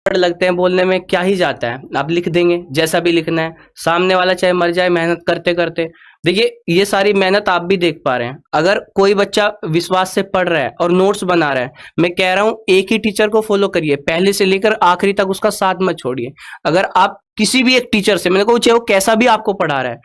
लगते हैं बोलने में, क्या ही जाता है, आप लिख देंगे जैसा भी लिखना है, सामने वाला चाहे मर जाए मेहनत करते करते। देखिए ये सारी मेहनत आप भी देख पा रहे हैं। अगर कोई बच्चा विश्वास से पढ़ रहा है और नोट्स बना रहा है, मैं कह रहा हूँ एक ही टीचर को फॉलो करिए, पहले से लेकर आखिरी तक उसका साथ मत छोड़िए। अगर आप किसी भी एक टीचर से, मैंने कहा चाहे वो कैसा भी आपको पढ़ा रहा है,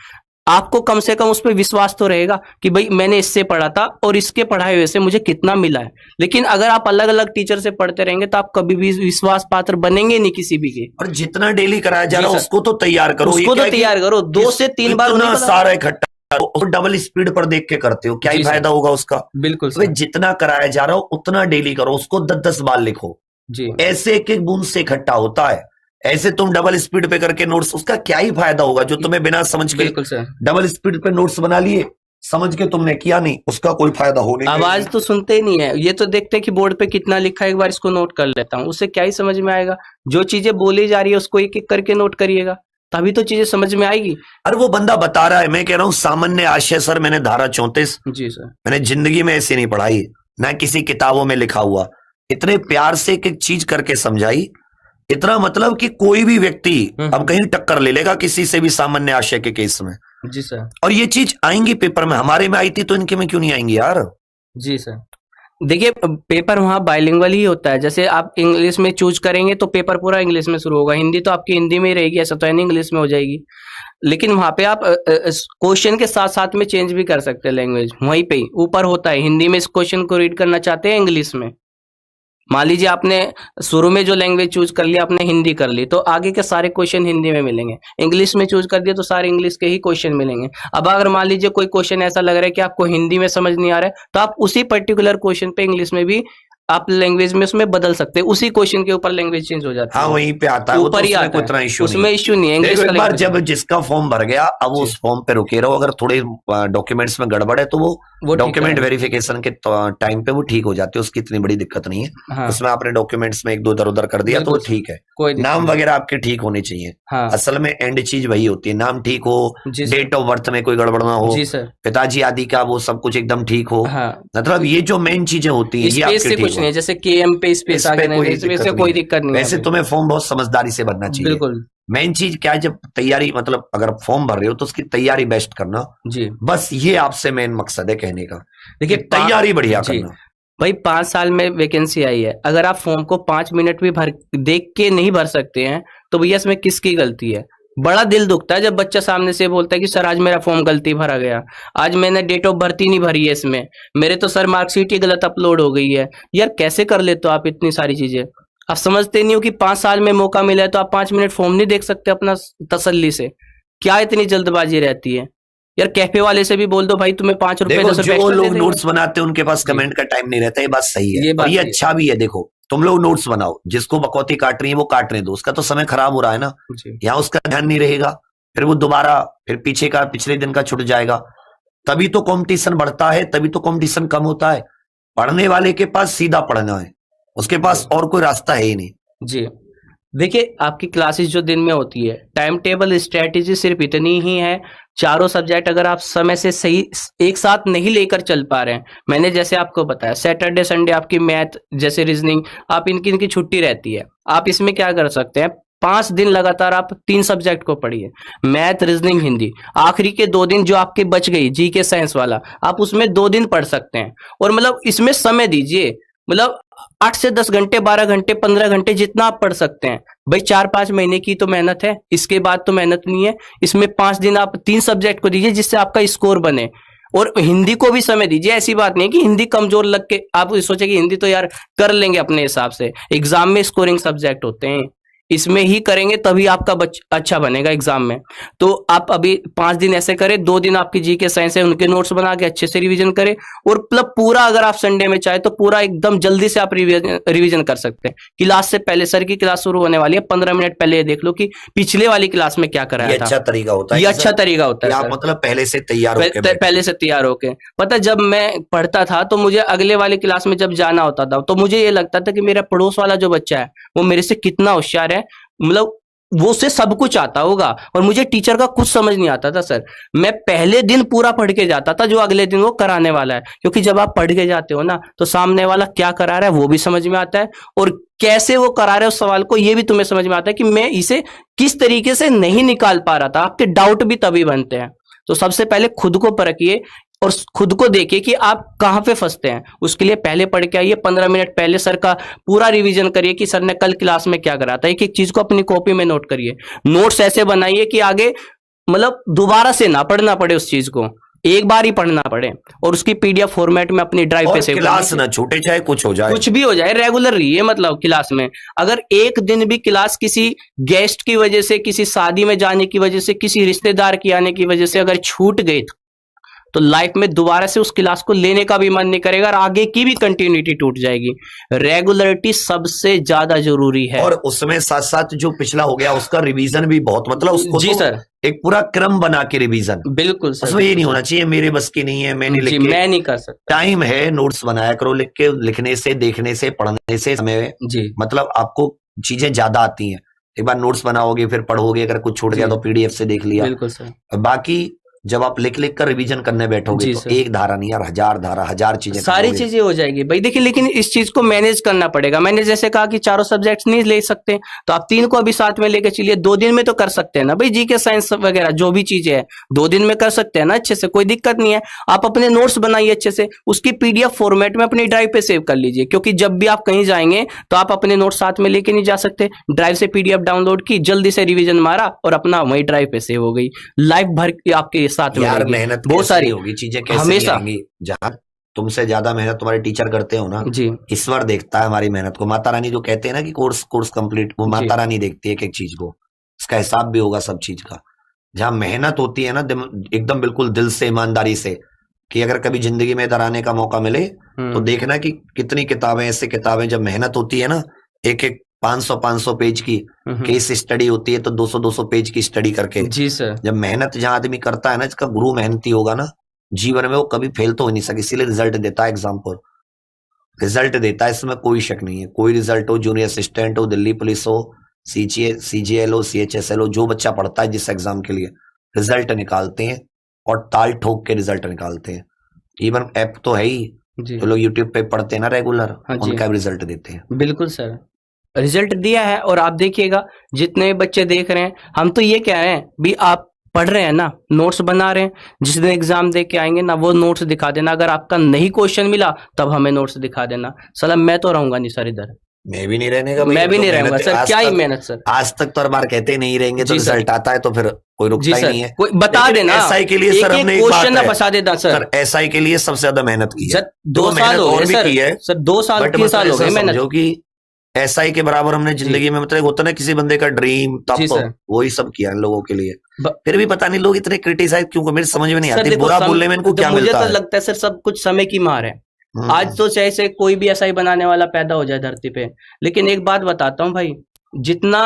आपको कम से कम उस पर विश्वास तो रहेगा कि भाई मैंने इससे पढ़ा था और इसके पढ़ाए हुए से मुझे कितना मिला है। लेकिन अगर आप अलग अलग टीचर से पढ़ते रहेंगे तो आप कभी भी विश्वास पात्र बनेंगे नहीं किसी भी के। और जितना डेली कराया जा जी रहा है सर, उसको तो तैयार करो, उसको तो तैयार करो, 2 से 3 बार इतना उन्हीं को सारा इकट्ठा और डबल स्पीड पर देख के करते हो, क्या ही जी सर, फायदा होगा उसका। बिल्कुल तो भाई सर। जितना कराया जा रहा हो उतना डेली करो, उसको 10-10 बार लिखो। जी ऐसे एक एक बूंद से इकट्ठा होता है। ऐसे तुम डबल स्पीड पे करके नोट्स, उसका क्या ही फायदा होगा जो तुम्हें बिना समझ के बिल्कुल सर। डबल स्पीड पे नोट्स बना लिए, समझ के तुमने किया नहीं, उसका कोई फायदा हो नहीं। आवाज तो सुनते ही नहीं है, ये तो देखते हैं कि बोर्ड पे कितना लिखा है, एक बार इसको नोट कर लेता हूँ, उससे क्या ही समझ में आएगा। जो चीजें बोली जा रही है उसको एक एक करके नोट करिएगा, तभी तो चीजें समझ में आएगी। अरे वो बंदा बता रहा है, मैं कह रहा हूं सामान्य आशय सर, मैंने धारा 34 जी सर। मैंने जिंदगी में ऐसी नहीं पढ़ाई, ना किसी किताबों में लिखा हुआ। इतने प्यार से एक एक चीज करके समझाई, इतना मतलब कि कोई भी व्यक्ति अब कहीं टक्कर ले लेगा किसी से भी सामान्य आशय के केस में। जी सर। और ये चीज आएंगी पेपर में, हमारे में आई थी तो इनके में क्यों नहीं आएंगी यार। जी सर। देखिए पेपर वहाँ बाइलिंगुअल ही होता है, जैसे आप इंग्लिश में चूज करेंगे तो पेपर पूरा इंग्लिश में शुरू होगा, हिंदी तो आपकी हिंदी में ही रहेगी, ऐसा तो है नहीं इंग्लिश में हो जाएगी। लेकिन वहाँ पे आप क्वेश्चन के साथ साथ में चेंज भी कर सकते हैं लैंग्वेज, वहीं पे ही ऊपर होता है, हिंदी में इस क्वेश्चन को रीड करना चाहते हैं इंग्लिश में। मान लीजिए आपने शुरू में जो लैंग्वेज चूज कर लिया, आपने हिंदी कर ली, तो आगे के सारे क्वेश्चन हिंदी में मिलेंगे। इंग्लिश में चूज कर दिया तो सारे इंग्लिश के ही क्वेश्चन मिलेंगे। अब अगर मान लीजिए कोई क्वेश्चन ऐसा लग रहा है कि आपको हिंदी में समझ नहीं आ रहा है, तो आप उसी पर्टिकुलर क्वेश्चन पे इंग्लिश में भी आप लैंग्वेज में उसमें बदल सकते हैं, उसी क्वेश्चन के ऊपर लैंग्वेज चेंज हो जाती है। हाँ वहीं पे आता है, वो तो ऊपर ही उसमें आता कोई है, इतना इश्यू नहीं उसमें इश्यू नहीं है। इंग्लिश देखो का एक बार लैंग्वेज जब जिसका फॉर्म भर गया, अब वो जी उस फॉर्म पे रुके रहो, अगर थोड़े डॉक्यूमेंट्स में गड़बड़ है तो वो वो ठीक डॉक्यूमेंट है। वेरिफिकेशन के टाइम पे वो ठीक हो जाती है, उसकी इतनी बड़ी दिक्कत नहीं है। हाँ उसमें आपने डॉक्यूमेंट्स में एक दो इधर उधर कर दिया तो वो बिल्कुल सर, ठीक है। कोई दिक्कत नाम नहीं। वगैरह आपके ठीक होने चाहिए, हाँ असल में एंड चीज वही होती है, नाम ठीक हो, जी सर। डेट ऑफ बर्थ में कोई गड़बड़ ना हो, जी सर। पिताजी आदि का वो सब कुछ एकदम ठीक हो। हाँ मतलब ये जो मेन चीजें होती है ये स्पेस आपके से ठीक कुछ हो, नहीं है, जैसे केएम पे स्पेस इस आ पे गया, कोई इसमें दिक्कत से नहीं कोई है। दिक्कत नहीं है वैसे अभी। तुम्हें फॉर्म बहुत समझदारी से भरना चाहिए। बिल्कुल मेन चीज क्या है, जब तैयारी मतलब अगर फॉर्म भर रहे हो तो उसकी तैयारी बेस्ट करना, जी। बस ये आपसे मेन मकसद है कहने का, देखिए कि तैयारी बढ़िया जी करना। भाई 5 साल में वैकेंसी आई है, अगर आप फॉर्म को 5 मिनट भी भर देख के नहीं भर सकते हैं तो भैया इसमें किसकी गलती है। बड़ा दिल दुखता है जब बच्चा सामने से बोलता है कि सर आज मेरा फॉर्म गलती भरा गया, आज मैंने डेट ऑफ बर्थ ही नहीं भरी है इसमें, मेरे तो सर मार्कशीट ही गलत अपलोड हो गई है। यार कैसे कर लेते हो आप इतनी सारी चीजें, आप समझते नहीं हो कि 5 साल में मौका मिला है तो आप 5 मिनट फॉर्म नहीं देख सकते अपना तसल्ली से, क्या इतनी जल्दबाजी रहती है। यार कैफे वाले से भी बोल दो भाई तुम्हें 5 रुपए देखो 10 रुपए जो एक्स्ट्रा दे लोग देंगे। नोट्स बनाते हैं उनके पास जी कमेंट का टाइम नहीं रहता, ये बात सही ये है और बात ये सही है। अच्छा भी है। देखो तुम लोग नोट्स बनाओ, जिसको बकौती काट रही है वो काटने दो, उसका तो समय खराब हो रहा है ना, जी यहाँ उसका ध्यान नहीं रहेगा, फिर वो दोबारा फिर पीछे का पिछले दिन का छूट जाएगा। तभी तो कंपटीशन बढ़ता है, तभी तो कंपटीशन कम होता है। पढ़ने वाले के पास सीधा पढ़ना है, उसके पास और कोई रास्ता है ही नहीं। जी देखिए आपकी क्लासेस जो दिन में होती है, टाइम टेबल स्ट्रेटेजी सिर्फ इतनी ही है, चारों सब्जेक्ट अगर आप समय से सही एक साथ नहीं लेकर चल पा रहे हैं, मैंने जैसे आपको बताया सैटरडे संडे आपकी मैथ जैसे रीजनिंग आप इनकी छुट्टी रहती है, आप इसमें क्या कर सकते हैं 5 दिन लगातार आप 3 सब्जेक्ट को पढ़िए, मैथ रीजनिंग हिंदी। आखिरी के 2 दिन जो आपके बच गई जी के साइंस वाला, आप उसमें 2 दिन पढ़ सकते हैं। और मतलब इसमें समय दीजिए, मतलब 8 से 10 घंटे 12 घंटे 15 घंटे जितना आप पढ़ सकते हैं। भाई 4-5 महीने की तो मेहनत है, इसके बाद तो मेहनत नहीं है। इसमें 5 दिन आप 3 सब्जेक्ट को दीजिए जिससे आपका स्कोर बने। और हिंदी को भी समय दीजिए, ऐसी बात नहीं है कि हिंदी कमजोर लग के आप सोचे कि हिंदी तो यार कर लेंगे अपने हिसाब से, एग्जाम में स्कोरिंग सब्जेक्ट होते हैं, इसमें ही करेंगे तभी आपका अच्छा बनेगा एग्जाम में। तो आप अभी 5 दिन ऐसे करें, 2 दिन आपकी जी के साइंस है उनके नोट्स बना के अच्छे से रिवीजन करें, और मतलब पूरा अगर आप संडे में चाहे तो पूरा एकदम जल्दी से आप रिवीजन कर सकते हैं। क्लास से पहले, सर की क्लास शुरू होने वाली है, 15 मिनट पहले ये देख लो कि पिछले वाली क्लास में क्या कराया ये था। अच्छा तरीका होता है, ये अच्छा तरीका होता है आप सर, मतलब पहले से तैयार होके बैठो। पहले से तैयार होके। पता जब मैं पढ़ता था तो मुझे अगले वाली क्लास में जब जाना होता था तो मुझे ये लगता था कि मेरा पड़ोस वाला जो बच्चा है वो मेरे से कितना होशियार है, मतलब वो उससे सब कुछ आता होगा और मुझे टीचर का कुछ समझ नहीं आता था सर। मैं पहले दिन पूरा पढ़ के जाता था जो अगले दिन वो कराने वाला है, क्योंकि जब आप पढ़ के जाते हो ना तो सामने वाला क्या करा रहा है वो भी समझ में आता है और कैसे वो करा रहा है उस सवाल को ये भी तुम्हें समझ में आता है कि मैं इसे किस तरीके से नहीं निकाल पा रहा था। आपके डाउट भी तभी बनते हैं। तो सबसे पहले खुद को परखिए और खुद को देखिए कि आप कहाँ पे फंसते हैं। उसके लिए पहले पढ़ के आइए, 15 मिनट पहले सर का पूरा रिवीजन करिए कि सर ने कल क्लास में क्या करा था। एक एक चीज को अपनी कॉपी में नोट करिए। नोट्स ऐसे बनाइए कि आगे मतलब दोबारा से ना पढ़ना पड़े उस चीज को, एक बार ही पढ़ना पड़े और उसकी पीडीएफ फॉर्मेट में अपनी ड्राइव पे सेव कर क्लास ना छूटे, चाहे कुछ हो जाए, कुछ भी हो जाए, रेगुलर रहिए। मतलब क्लास में अगर एक दिन भी क्लास किसी गेस्ट की वजह से, किसी शादी में जाने की वजह से, किसी रिश्तेदार की आने की वजह से अगर छूट गई तो लाइफ में दोबारा से उस क्लास को लेने का भी मन नहीं करेगा और आगे की भी कंटिन्यूटी टूट जाएगी। रेगुलरिटी सबसे ज्यादा जरूरी है। और उसमें साथ साथ जो पिछला हो गया उसका रिवीजन भी बहुत, मतलब उसको जी तो सर, एक पूरा क्रम बना के रिवीजन। बिल्कुल सर। उसमें ये नहीं होना चाहिए मेरे बस की नहीं है, मैंने जी, लिख के, मैं नहीं कर सकता। टाइम है, नोट्स बनाया करो, लिख के लिखने से, देखने से, पढ़ने से समय जी मतलब आपको चीजें ज्यादा आती हैं। एक बार नोट्स बनाओगे फिर पढ़ोगे, अगर कुछ छूट गया तो पीडीएफ से देख लिया। बिल्कुल सर। बाकी जब आप लिख लिख कर रिवीजन करने बैठोगे जी तो सर। एक धारा नहीं यार, हजार धारा, हजार चीजें सारी करोगे। चीजें हो जाएगी भाई। देखिए लेकिन इस चीज को मैनेज करना पड़ेगा। मैंने जैसे कहा कि चारों सब्जेक्ट्स नहीं ले सकते तो आप 3 को अभी साथ में लेके चलिए। 2 दिन में तो कर सकते हैं ना भाई, जीके साइंस वगैरह जो भी चीजें है 2 दिन में कर सकते हैं ना अच्छे से, कोई दिक्कत नहीं है। आप अपने नोट्स बनाइए अच्छे से, उसकी पीडीएफ फॉर्मेट में अपनी ड्राइव पे सेव कर लीजिए, क्योंकि जब भी आप कहीं जाएंगे तो आप अपने नोट्स साथ में लेके नहीं जा सकते। ड्राइव से पीडीएफ डाउनलोड की, जल्दी से रिवीजन मारा और अपना वही ड्राइव पे सेव हो गई। लाइफ भर आपके साथ में यार रहेगी। मेहनत बहुत कैसे सारी नहीं होगी, चीजें कैसे नहीं हमेशा। आएंगी। जहां तुमसे ज्यादा मेहनत तुम्हारे टीचर करते हो ना, जी ईश्वर देखता है हमारी मेहनत को। माता रानी जो कहते हैं ना कि कोर्स कोर्स कंप्लीट, वो जी माता रानी देखती है एक एक चीज को, इसका हिसाब भी होगा सब चीज का। जहां मेहनत होती है ना एकदम बिल्कुल दिल से, ईमानदारी से, कि अगर कभी जिंदगी में इधर आने का मौका मिले तो देखना कि कितनी किताबें, ऐसी किताबें जब मेहनत होती है ना, एक एक 500 पेज की केस स्टडी होती है, तो 200 पेज की स्टडी करके, जी सर। जब मेहनत जहां आदमी करता है ना, इसका गुरु मेहनती होगा ना, जीवन में वो कभी फेल तो हो नहीं सके, इसीलिए रिजल्ट देता है एग्जाम पर, रिजल्ट देता है, इसमें कोई शक नहीं है। कोई रिजल्ट हो, जूनियर असिस्टेंट हो, दिल्ली पुलिस हो, सीजीएल हो, सीएचएसएल हो, जो बच्चा पढ़ता है जिस एग्जाम के लिए, रिजल्ट निकालते हैं और ताल ठोक के रिजल्ट निकालते हैं। इवन ऐप तो है ही, जो लोग यूट्यूब पे पढ़ते हैं ना रेगुलर, उनका रिजल्ट देते हैं। बिल्कुल सर, रिजल्ट दिया है। और आप देखिएगा जितने बच्चे देख रहे हैं, हम तो ये कह रहे हैं भी आप पढ़ रहे हैं ना, नोट्स बना रहे हैं, जिस दिन एग्जाम दे के आएंगे ना वो नोट्स दिखा देना। अगर आपका नहीं क्वेश्चन मिला तब हमें नोट्स दिखा देना। सलाम, मैं तो रहूंगा नहीं सर इधर, मैं भी नहीं रहने का, मैं भी नहीं रहूंगा सर। क्या ही मेहनत सर, आज तक तो हर बार कहते नहीं रहेंगे, तो रिजल्ट आता है तो फिर कोई रुकता ही नहीं है। कोई बता देना, एसआई के लिए सर हमने एक क्वेश्चन ना फंसा देता सर। एसआई के लिए सबसे ज्यादा मेहनत की है, 2 साल हो गए सर, 2 साल 3 साल हो गए मेहनत। जो कि एसआई के बराबर हमने जिंदगी में, मतलब होता ना किसी बंदे का ड्रीम, तब तो वही सब किया इन लोगों के लिए। फिर भी पता नहीं लोग इतने क्रिटिसाइज क्यों, मेरे समझ में नहीं आती, बुरा बोलने में इनको क्या मिलता है। मुझे तो लगता है सर सब कुछ समय की मार है। आज तो चाहे से कोई भी एसआई बनाने वाला पैदा हो जाए धरती पे, लेकिन एक बात बताता हूँ भाई, जितना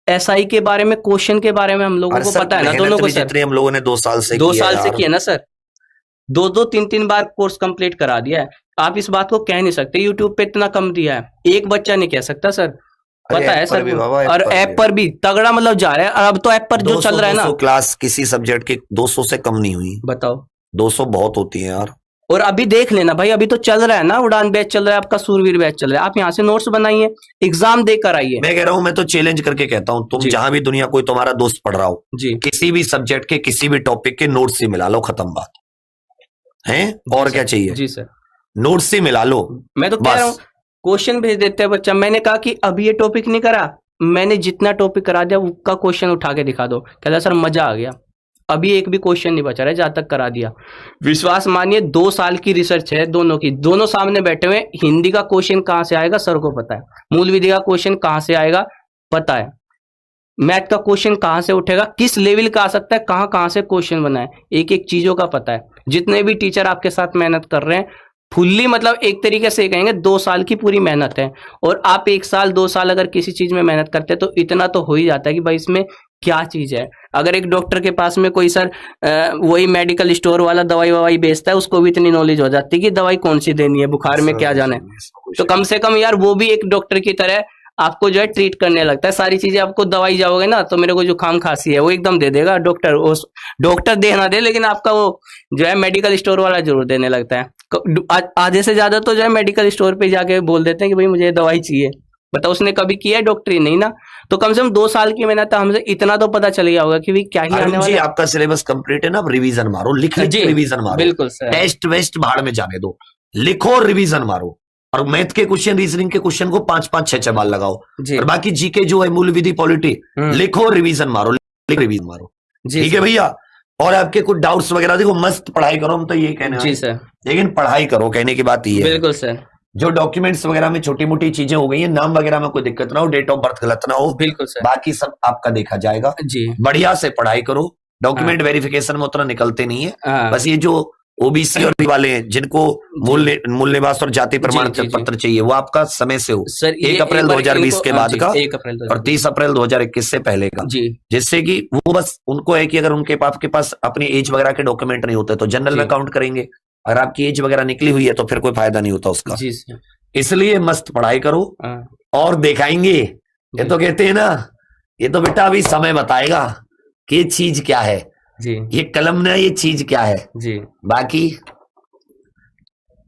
एसआई के बारे में, क्वेश्चन के बारे में हम लोगों को पता है ना, दोनों को जितने हम लोगों ने 2 साल से किया ना सर, 2-2 3-3 बार कोर्स कंप्लीट करा दिया है। आप इस बात को कह नहीं सकते यूट्यूब पे इतना कम दिया है, एक बच्चा नहीं कह सकता सर, पता है सर। और ऐप पर भी तगड़ा मतलब जा रहा है। अब तो ऐप पर जो चल रहा है ना, 200 क्लास किसी सब्जेक्ट की 200 से कम नहीं हुई, बताओ। 200 बहुत होती है यार। और अभी देख लेना भाई, अभी तो चल रहा है ना, उड़ान बैच चल रहा है, आपका सूरवीर बैच चल रहा है। आप यहाँ से नोट्स बनाइए, एग्जाम देकर आइए। मैं कह रहा हूँ, मैं तो चैलेंज करके कहता हूँ, तुम जहां भी दुनिया कोई तुम्हारा दोस्त पढ़ रहा हो जी, किसी भी सब्जेक्ट के, किसी भी टॉपिक के नोट्स से मिला लो, खत्म बात है। और क्या चाहिए? जी सर, नोट्स से मिला लो। मैं तो कह रहा हूँ क्वेश्चन भेज देते हैं बच्चा। मैंने कहा कि अभी ये टॉपिक नहीं करा, मैंने जितना टॉपिक करा दिया उसका क्वेश्चन उठा के दिखा दो। कहता सर मजा आ गया, अभी एक भी क्वेश्चन नहीं बचा रहा है, जहां तक करा दिया। विश्वास मानिए 2 साल की रिसर्च है दोनों की, दोनों सामने बैठे हुए। हिंदी का क्वेश्चन कहां से आएगा सर को पता है, मूल विधि का क्वेश्चन कहां से आएगा पता है, मैथ का क्वेश्चन कहां से उठेगा, किस लेवल का आ सकता है, कहां कहां से क्वेश्चन बनाए, एक एक चीजों का पता है। जितने भी टीचर आपके साथ मेहनत कर रहे हैं फुल्ली, मतलब एक तरीके से कहेंगे 2 साल की पूरी मेहनत है। और आप 1 साल 2 साल अगर किसी चीज में मेहनत करते हैं तो इतना तो हो ही जाता है कि भाई इसमें क्या चीज है। अगर एक डॉक्टर के पास में कोई सर वही मेडिकल स्टोर वाला दवाई ववाई बेचता है, उसको भी इतनी नॉलेज हो जाती है कि दवाई कौन सी देनी है, बुखार में क्या जाना है। तो कम से कम यार वो भी एक डॉक्टर की तरह आपको जो है ट्रीट करने लगता है सारी चीजें। आपको दवाई जाओगे ना तो मेरे को जुकाम खांसी है वो एकदम दे देगा डॉक्टर, उस डॉक्टर दे ना दे लेकिन आपका वो जो है मेडिकल स्टोर वाला जरूर देने लगता है। आधे से ज्यादा तो जो है मेडिकल स्टोर पे जाके बोल देते हैं कि भाई मुझे ये दवाई चाहिए। बताओ उसने कभी किया है डॉक्टरी? नहीं ना। तो कम से कम 2 साल की मेहनत है, हमसे इतना तो पता चल गया होगा कि भाई क्या ही आने अरुण वाला जी है। आपका सिलेबस कंप्लीट है ना, अब रिवीजन मारो, लिख लिख जी, के रिवीजन मारो। बिल्कुल सर। टेस्ट वेस्ट भाड़ में जाने दो, लिखो और रिवीजन मारो। और मैथ के क्वेश्चन, रीजनिंग के क्वेश्चन को 5-5 6-6 बार लगाओ। जी। और बाकी जीके जो है मूल विधि पॉलिटी लिखो, रिवीजन मारो, रिवीजन मारो। जी ठीक है भैया। और आपके कुछ डाउट्स वगैरह, देखो मस्त पढ़ाई करो, हम तो ये कहने जी वाले। सर, लेकिन पढ़ाई करो, कहने की बात ये है। बिल्कुल सर, जो डॉक्यूमेंट्स वगैरह में छोटी मोटी चीजें हो गई हैं, नाम वगैरह में कोई दिक्कत ना हो, डेट ऑफ बर्थ गलत ना हो, बिल्कुल सर। बाकी सब आपका देखा जाएगा। जी। बढ़िया से पढ़ाई करो। डॉक्यूमेंट वेरिफिकेशन में उतना निकलते नहीं है। हाँ। बस ये जो ओबीसी और वाले हैं जिनको मूल निवास और जाति प्रमाण जी, जी, पत्र चाहिए, वो आपका समय से हो। सर 1 अप्रैल 2020 के बाद का 1 अप्रैल और 30 अप्रैल 2021 से पहले का। जी जिससे कि वो बस उनको है कि अगर उनके आपके पास अपनी एज वगैरह के डॉक्यूमेंट नहीं होते तो जनरल में काउंट करेंगे। अगर आपकी एज वगैरह निकली हुई है तो फिर कोई फायदा नहीं होता उसका। जी सर। इसलिए मस्त पढ़ाई करो हाँ। और दिखाएंगे। ये तो कहते हैं ना, ये तो बेटा अभी समय बताएगा कि ये चीज क्या है, जी ये कलम ना, ये चीज क्या है। जी बाकी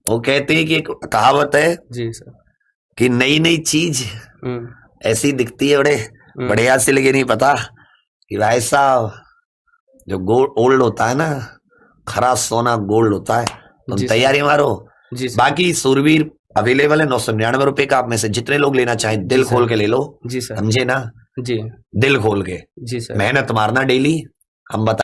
वो कहते हैं कि एक कहावत है जी सर। कि नई नई चीज ऐसी दिखती है बड़े बढ़िया से, लेकिन नहीं पता कि भाई साहब जो गोल्ड ओल्ड होता है ना, खरा सोना गोल्ड होता है। तुम जी सर। तैयारी मारो। जी सर। बाकी सूरवीर अवेलेबल है 999 रुपए का। आप में से जितने लोग लेना चाहें दिल खोल के ले लो। जी सर। समझे ना, जी दिल खोल के जी सर। मेहनत मारना डेली। हम बता